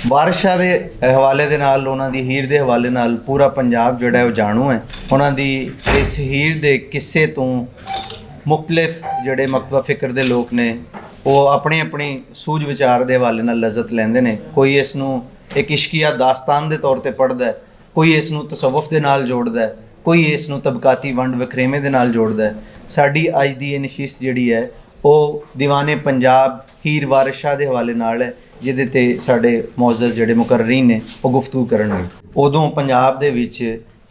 ਵਾਰਿਸ ਸ਼ਾਹ ਦੇ ਹਵਾਲੇ ਦੇ ਨਾਲ ਉਹਨਾਂ ਦੀ ਹੀਰ ਦੇ ਹਵਾਲੇ ਨਾਲ ਪੂਰਾ ਪੰਜਾਬ ਜਿਹੜਾ ਉਹ ਜਾਣੂ ਹੈ। ਉਹਨਾਂ ਦੀ ਇਸ ਹੀਰ ਦੇ ਕਿੱਸੇ ਤੋਂ ਮੁਖਤਲਿਫ ਜਿਹੜੇ ਮਕਤਬ ਫਿਕਰ ਦੇ ਲੋਕ ਨੇ ਉਹ ਆਪਣੀ ਆਪਣੀ ਸੂਝ ਵਿਚਾਰ ਦੇ ਹਵਾਲੇ ਨਾਲ ਲਜ਼ਤ ਲੈਂਦੇ ਨੇ। ਕੋਈ ਇਸ ਨੂੰ ਇੱਕ ਇਸ਼ਕੀਆ ਦਾਸਤਾਨ ਦੇ ਤੌਰ ਤੇ ਪੜ੍ਹਦਾ, ਕੋਈ ਇਸ ਨੂੰ ਤਸਵੁਫ ਦੇ ਨਾਲ ਜੋੜਦਾ, ਕੋਈ ਇਸ ਨੂੰ ਤਬਕਾਤੀ ਵੰਡ ਵਖਰੇਵੇਂ ਦੇ ਨਾਲ ਜੋੜਦਾ। ਸਾਡੀ ਅੱਜ ਦੀ ਇਹ ਨਸ਼ਿਸਤ ਜਿਹੜੀ ਹੈ ਉਹ ਦੀਵਾਨੇ ਪੰਜਾਬ ਹੀਰ ਵਾਰਿਸ ਸ਼ਾਹ ਦੇ ਹਵਾਲੇ ਨਾਲ ਹੈ, ਜਿਹਦੇ ਤੇ ਸਾਡੇ ਮੁਅੱਜ਼ਜ਼ ਜਿਹੜੇ ਮੁਕਰਰੀਨ ਨੇ ਉਹ ਗੁਫ਼ਤਗੂ ਕਰਨਗੇ। ਉਦੋਂ ਪੰਜਾਬ ਦੇ ਵਿੱਚ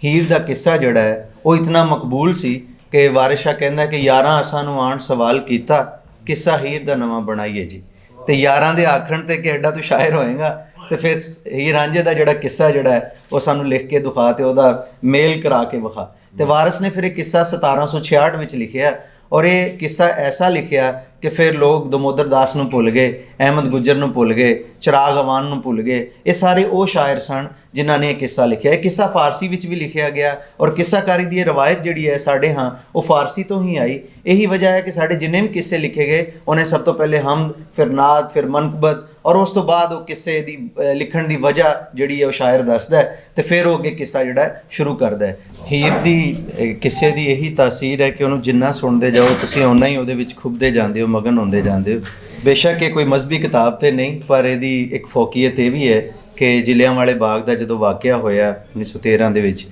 ਹੀਰ ਦਾ ਕਿੱਸਾ ਜਿਹੜਾ ਹੈ ਉਹ ਇਤਨਾ ਮਕਬੂਲ ਸੀ ਕਿ ਵਾਰਿਸ ਸ਼ਾਹ ਕਹਿੰਦਾ ਕਿ ਯਾਰਾਂ ਅਸਾਂ ਨੂੰ ਆਣ ਸਵਾਲ ਕੀਤਾ, ਕਿੱਸਾ ਹੀਰ ਦਾ ਨਵਾਂ ਬਣਾਈਏ ਜੀ। ਤੇ ਯਾਰਾਂ ਦੇ ਆਖਣ ਤੇ ਕਿ ਐਡਾ ਤੂੰ ਸ਼ਾਇਰ ਹੋਏਗਾ ਤੇ ਫਿਰ ਹੀਰ ਰਾਂਝੇ ਦਾ ਜਿਹੜਾ ਕਿੱਸਾ ਜਿਹੜਾ ਹੈ ਉਹ ਸਾਨੂੰ ਲਿਖ ਕੇ ਦਿਖਾ ਤੇ ਉਹਦਾ ਮੇਲ ਕਰਾ ਕੇ ਵਿਖਾ। ਤੇ ਵਾਰਿਸ ਨੇ ਫਿਰ ਇਹ ਕਿੱਸਾ 1766 ਵਿੱਚ ਲਿਖਿਆ ਔਰ ਇਹ ਕਿੱਸਾ ਐਸਾ ਲਿਖਿਆ ਕਿ ਫਿਰ ਲੋਕ ਦਮੋਦਰ ਦਾਸ ਨੂੰ ਭੁੱਲ ਗਏ, ਅਹਿਮਦ ਗੁੱਜਰ ਨੂੰ ਭੁੱਲ ਗਏ, ਚਿਰਾਗ ਅਵਾਨ ਨੂੰ ਭੁੱਲ ਗਏ। ਇਹ ਸਾਰੇ ਉਹ ਸ਼ਾਇਰ ਸਨ ਜਿਨ੍ਹਾਂ ਨੇ ਇਹ ਕਿੱਸਾ ਲਿਖਿਆ। ਇਹ ਕਿੱਸਾ ਫਾਰਸੀ ਵਿੱਚ ਵੀ ਲਿਖਿਆ ਗਿਆ ਔਰ ਕਿੱਸਾਕਾਰੀ ਦੀ ਇਹ ਰਵਾਇਤ ਜਿਹੜੀ ਹੈ ਸਾਡੇ ਹਾਂ ਉਹ ਫਾਰਸੀ ਤੋਂ ਹੀ ਆਈ। ਇਹੀ ਵਜ੍ਹਾ ਹੈ ਕਿ ਸਾਡੇ ਜਿੰਨੇ ਵੀ ਕਿੱਸੇ ਲਿਖੇ ਗਏ ਉਹਨੇ ਸਭ ਤੋਂ ਪਹਿਲੇ ਹਮਦ, ਫਿਰ ਨਾਤ, ਫਿਰ ਮਨਕਬਤ ਔਰ ਉਸ ਤੋਂ ਬਾਅਦ ਉਹ ਕਿੱਸੇ ਦੀ ਲਿਖਣ ਦੀ ਵਜ੍ਹਾ ਜਿਹੜੀ ਹੈ ਉਹ ਸ਼ਾਇਰ ਦੱਸਦਾ ਹੈ ਤੇ ਫਿਰ ਉਹ ਅੱਗੇ ਕਿੱਸਾ ਜਿਹੜਾ ਸ਼ੁਰੂ ਕਰਦਾ ਹੈ। ਹੀਰ ਦੀ ਕਿੱਸੇ ਦੀ ਇਹੀ ਤਾਸੀਰ ਹੈ ਕਿ ਉਹਨੂੰ ਜਿੰਨਾ ਸੁਣਦੇ ਜਾਓ ਤੁਸੀਂ ਓਨਾ ਹੀ ਉਹਦੇ ਵਿੱਚ ਖੁੱਬਦੇ ਜਾਂਦੇ ਹੋ, ਮਗਨ ਹੁੰਦੇ ਜਾਂਦੇ ਹੋ। ਬੇਸ਼ੱਕ ਇਹ ਕੋਈ ਮਜ਼ਹਬੀ ਕਿਤਾਬ ਤੇ ਨਹੀਂ, ਪਰ ਇਹਦੀ ਇੱਕ ਫੌਕੀਅਤ ਇਹ ਵੀ ਹੈ ਕਿ ਜਲਿਆਂਵਾਲੇ ਬਾਗ ਦਾ ਜਦੋਂ ਵਾਕਿਆ ਹੋਇਆ 1913 ਦੇ ਵਿੱਚ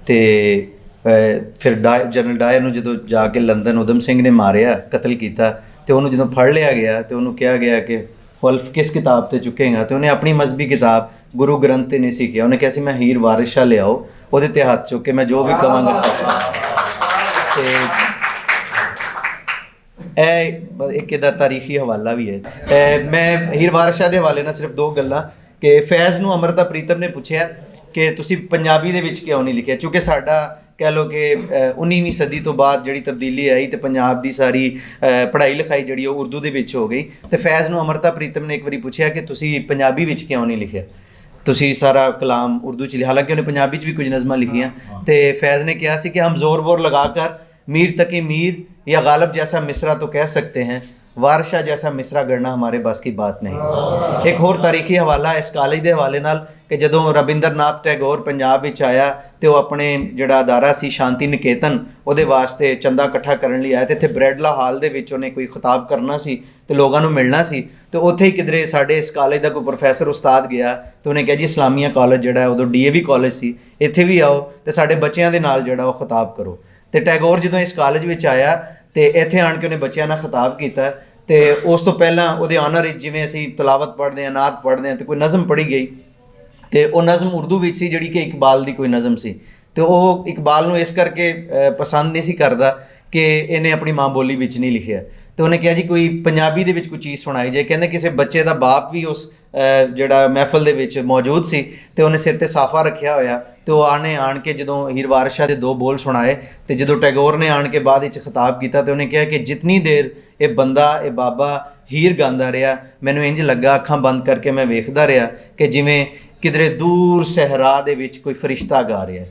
ਤੇ ਫਿਰ ਜਨਰਲ ਡਾਇਰ ਨੂੰ ਜਦੋਂ ਜਾ ਕੇ ਲੰਦਨ ਉਦਮ ਸਿੰਘ ਨੇ ਮਾਰਿਆ, ਕਤਲ ਕੀਤਾ ਤੇ ਉਹਨੂੰ ਜਦੋਂ ਫੜ ਲਿਆ ਗਿਆ ਤੇ ਉਹਨੂੰ ਕਿਹਾ ਗਿਆ ਕਿ ਹਲਫ ਕਿਸ ਕਿਤਾਬ ਤੇ ਚੁੱਕੇਗਾ, ਤੇ ਉਹਨੇ ਆਪਣੀ ਮਜ਼ਹਬੀ ਕਿਤਾਬ ਗੁਰੂ ਗ੍ਰੰਥ ਤੇ ਨਹੀਂ ਸੀ ਕਿਹਾ। ਉਹਨੇ ਕਿਹਾ ਸੀ ਮੈਂ ਹੀਰ ਵਾਰਿਸ ਸ਼ਾਹ ਲਿਆਓ, ਉਹਦੇ ਤੇ ਹੱਥ ਚੁੱਕ ਕੇ ਮੈਂ ਜੋ ਵੀ ਕਵਾਂਗਾ ਸੱਚ। ਤੇ ਇਹ ਇੱਕ ਇਹਦਾ ਤਾਰੀਖੀ ਹਵਾਲਾ ਵੀ ਹੈ। ਮੈਂ ਹੀਰ ਵਾਰਿਸ ਸ਼ਾਹ ਦੇ ਹਵਾਲੇ ਨਾਲ ਸਿਰਫ ਦੋ ਗੱਲਾਂ ਕਿ ਫੈਜ਼ ਨੂੰ ਅੰਮ੍ਰਿਤਾ ਪ੍ਰੀਤਮ ਨੇ ਪੁੱਛਿਆ ਕਿ ਤੁਸੀਂ ਪੰਜਾਬੀ ਦੇ ਵਿੱਚ ਕਿਉਂ ਨਹੀਂ ਲਿਖਿਆ, ਕਿਉਂਕਿ ਸਾਡਾ ਕਹਿ ਲਓ ਕਿ 19ਵੀਂ ਸਦੀ ਤੋਂ ਬਾਅਦ ਜਿਹੜੀ ਤਬਦੀਲੀ ਆਈ ਤੇ ਪੰਜਾਬ ਦੀ ਸਾਰੀ ਪੜ੍ਹਾਈ ਲਿਖਾਈ ਜਿਹੜੀ ਉਹ ਉਰਦੂ ਦੇ ਵਿੱਚ ਹੋ ਗਈ। ਤੇ ਫੈਜ਼ ਨੂੰ ਅੰਮ੍ਰਿਤਾ ਪ੍ਰੀਤਮ ਨੇ ਇੱਕ ਵਾਰੀ ਪੁੱਛਿਆ ਕਿ ਤੁਸੀਂ ਪੰਜਾਬੀ ਵਿੱਚ ਕਿਉਂ ਨਹੀਂ ਲਿਖਿਆ, ਤੁਸੀਂ ਸਾਰਾ ਕਲਾਮ ਉਰਦੂ 'ਚ ਲਿਖਿਆ। ਹਾਲਾਂਕਿ ਉਹਨੇ ਪੰਜਾਬੀ 'ਚ ਵੀ ਕੁਝ ਨਜ਼ਮਾਂ ਲਿਖੀਆਂ। ਤੇ ਫੈਜ਼ ਨੇ ਕਿਹਾ ਸੀ कि हम जोर वोर लगा कर मीर तकी मीर या गालिब जैसा मिसरा तो कह सकते हैं, वारिस शाह जैसा मिसरा गढ़ना हमारे बस की बात नहीं। एक होर तारीखी हवाला इस कालेज के हवाले नाल कि जदों रविंद्रनाथ टैगोर पंजाब विच आया तो अपने जिहड़ा अदारा सी शांति निकेतन ਉਹਦੇ ਵਾਸਤੇ ਚੰਦਾ ਇਕੱਠਾ ਕਰਨ ਲਈ ਆਇਆ ਤੇ ਇੱਥੇ ਬਰੈਡਲਾ ਹਾਲ ਦੇ ਵਿੱਚ ਉਹਨੇ ਕੋਈ ਖਿਤਾਬ ਕਰਨਾ ਸੀ ਤੇ ਲੋਕਾਂ ਨੂੰ ਮਿਲਣਾ ਸੀ। ਤੇ ਉੱਥੇ ਹੀ ਕਿਧਰੇ ਸਾਡੇ ਇਸ ਕਾਲਜ ਦਾ ਕੋਈ ਪ੍ਰੋਫੈਸਰ ਉਸਤਾਦ ਗਿਆ ਤੇ ਉਹਨੇ ਕਿਹਾ ਜੀ ਇਸਲਾਮੀਆ ਕਾਲਜ ਜਿਹੜਾ ਉਦੋਂ DAV ਕਾਲਜ ਸੀ, ਇੱਥੇ ਵੀ ਆਓ ਤੇ ਸਾਡੇ ਬੱਚਿਆਂ ਦੇ ਨਾਲ ਜਿਹੜਾ ਉਹ ਖਿਤਾਬ ਕਰੋ। ਤੇ ਟੈਗੋਰ ਜਦੋਂ ਇਸ ਕਾਲਜ ਵਿੱਚ ਆਇਆ ਤੇ ਇੱਥੇ ਆਣ ਕੇ ਉਹਨੇ ਬੱਚਿਆਂ ਨਾਲ ਖਿਤਾਬ ਕੀਤਾ ਤੇ ਉਸ ਤੋਂ ਪਹਿਲਾਂ ਉਹਦੇ ਆਨਰ ਵਿੱਚ ਜਿਵੇਂ ਅਸੀਂ ਤਲਾਵਤ ਪੜ੍ਹਦੇ ਹਾਂ, ਨਾਤ ਪੜ੍ਹਦੇ ਹਾਂ ਤੇ ਕੋਈ ਨਜ਼ਮ ਪੜ੍ਹੀ ਗਈ ਤੇ ਉਹ ਨਜ਼ਮ ਉਰਦੂ ਵਿੱਚ ਸੀ ਜਿਹੜੀ ਕਿ ਇਕਬਾਲ ਦੀ ਕੋਈ ਨਜ਼ਮ ਸੀ। ਤੇ ਉਹ ਇਕਬਾਲ ਨੂੰ ਇਸ ਕਰਕੇ ਪਸੰਦ ਨਹੀਂ ਸੀ ਕਰਦਾ ਕਿ ਇਹਨੇ ਆਪਣੀ ਮਾਂ ਬੋਲੀ ਵਿੱਚ ਨਹੀਂ ਲਿਖਿਆ। ਤੇ ਉਹਨੇ ਕਿਹਾ ਜੀ ਕੋਈ ਪੰਜਾਬੀ ਦੇ ਵਿੱਚ ਕੋਈ ਚੀਜ਼ ਸੁਣਾਈ ਜਾਏ। ਕਹਿੰਦੇ ਕਿਸੇ ਬੱਚੇ ਦਾ ਬਾਪ ਵੀ ਉਸ ਜਿਹੜਾ ਮਹਿਫਲ ਦੇ ਵਿੱਚ ਮੌਜੂਦ ਸੀ ਤੇ ਉਹਨੇ ਸਿਰ ਤੇ ਸਾਫਾ ਰੱਖਿਆ ਹੋਇਆ ਤੇ ਉਹ ਆਣ ਕੇ ਜਦੋਂ ਹੀਰ ਵਾਰਿਸ ਸ਼ਾਹ ਦੇ ਦੋ ਬੋਲ ਸੁਣਾਏ ਤੇ ਜਦੋਂ ਟੈਗੋਰ ਨੇ ਆਣ ਕੇ ਬਾਅਦ ਵਿੱਚ ਖਿਤਾਬ ਕੀਤਾ ਤੇ ਉਹਨੇ ਕਿਹਾ ਕਿ ਜਿਤਨੀ ਦੇਰ ਇਹ ਬੰਦਾ, ਇਹ ਬਾਬਾ ਹੀਰ ਗਾਉਂਦਾ ਰਿਹਾ ਮੈਨੂੰ ਇੰਝ ਲੱਗਾ ਅੱਖਾਂ ਬੰਦ ਕਰਕੇ ਮੈਂ ਵੇਖਦਾ ਰਿਹਾ ਕਿ ਜਿਵੇਂ ਕਿਧਰੇ ਦੂਰ ਸਹਿਰਾ ਦੇ ਵਿੱਚ ਕੋਈ ਫਰਿਸ਼ਤਾ ਗਾ ਰਿਹਾ।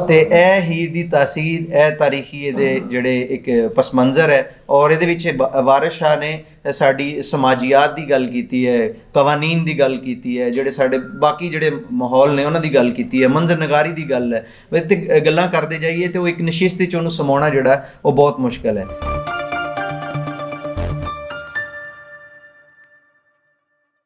ਤੇ ਇਹ ਹੀਰ ਦੀ ਤਾਸੀਰ, ਇਹ ਤਾਰੀਖੀ ਇਹਦੇ ਜਿਹੜੇ ਇੱਕ ਪਸ ਮੰਜ਼ਰ ਹੈ ਔਰ ਇਹਦੇ ਵਿੱਚ ਵਾਰਿਸ ਸ਼ਾਹ ਨੇ ਸਾਡੀ ਸਮਾਜੀਆਤ ਦੀ ਗੱਲ ਕੀਤੀ ਹੈ, ਕਵਾਨੀਨ ਦੀ ਗੱਲ ਕੀਤੀ ਹੈ, ਜਿਹੜੇ ਸਾਡੇ ਬਾਕੀ ਜਿਹੜੇ ਮਾਹੌਲ ਨੇ ਉਹਨਾਂ ਦੀ ਗੱਲ ਕੀਤੀ ਹੈ, ਮੰਜ਼ਰ ਨਗਾਰੀ ਦੀ ਗੱਲ ਹੈ। ਤੇ ਗੱਲਾਂ ਕਰਦੇ ਜਾਈਏ ਤੇ ਉਹ ਇੱਕ ਨਸ਼ਿਸਤ ਵਿੱਚ ਉਹਨੂੰ ਸਮਾਉਣਾ ਜਿਹੜਾ ਉਹ ਬਹੁਤ ਮੁਸ਼ਕਿਲ ਹੈ।